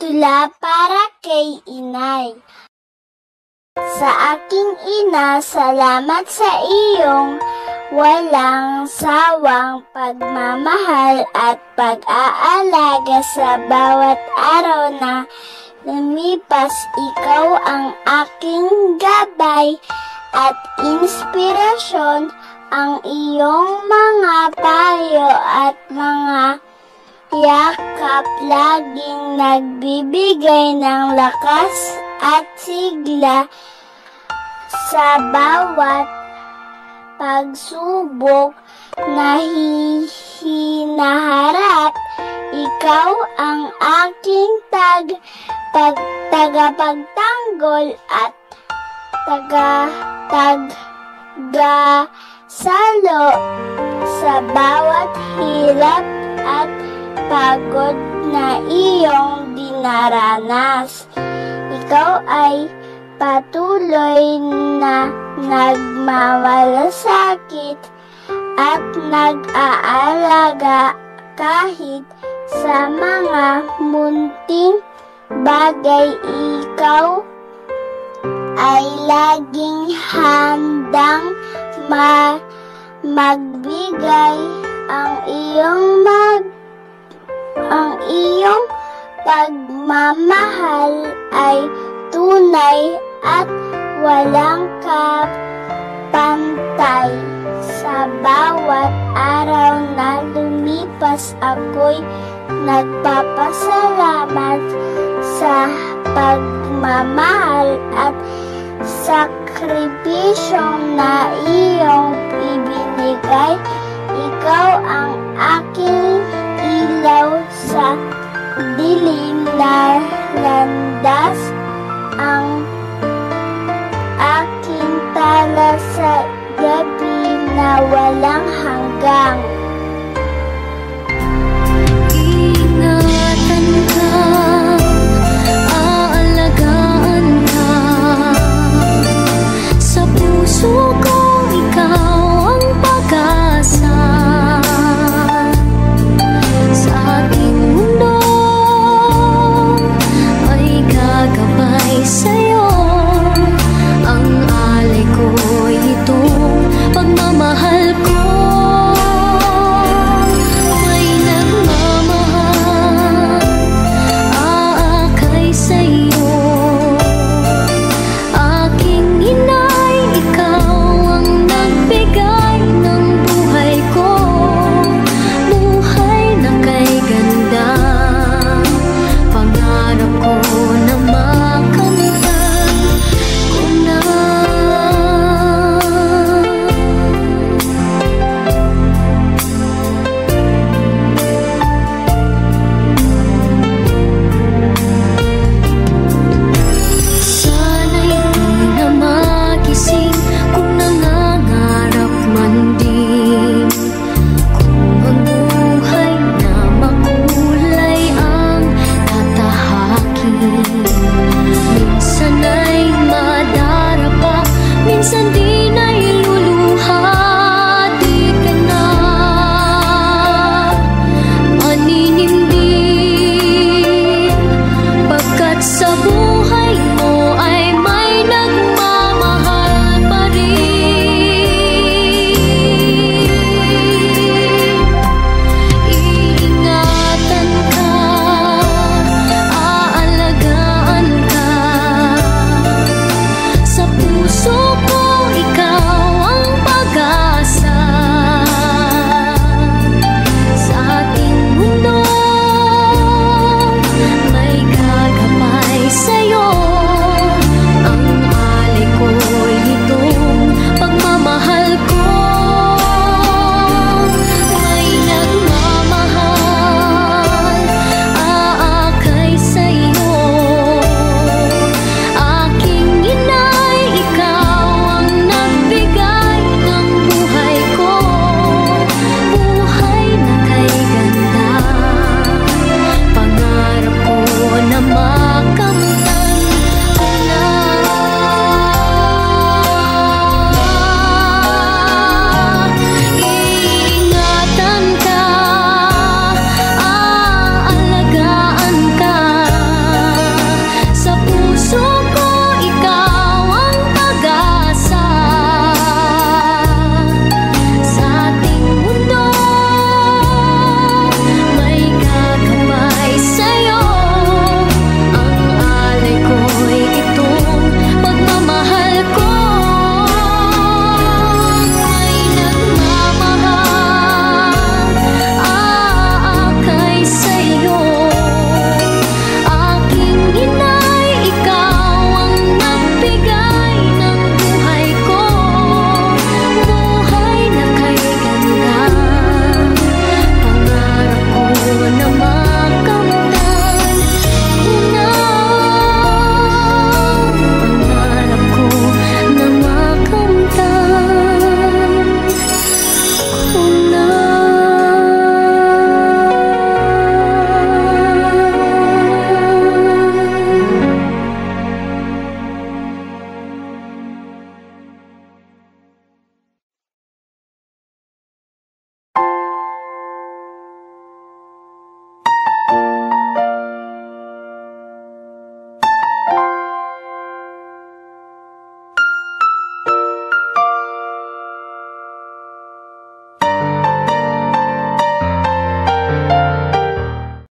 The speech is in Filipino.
Tula para kay Inay. Sa aking ina, salamat sa iyong walang sawang pagmamahal at pag-aalaga sa bawat araw na lumipas. Ikaw ang aking gabay at inspirasyon, ang iyong mga payo at mga yakap laging nagbibigay ng lakas at sigla sa bawat pagsubok na hinaharap. Ikaw ang aking tagapagtanggol at tagasalo sa bawat hirap at pagod na iyong dinaranas. Ikaw ay patuloy na nagmamalasakit at nag-aalaga kahit sa mga munting bagay. Ikaw ay laging handang magbigay. Ang iyong pagmamahal ay tunay at walang kapantay. Sa bawat araw na lumipas, ako'y nagpapasalamat sa pagmamahal at sakripisyong na iyong ibinigay. Ikaw ang aking ilaw sa dilim na landas, ang aking tala sa gabi na walang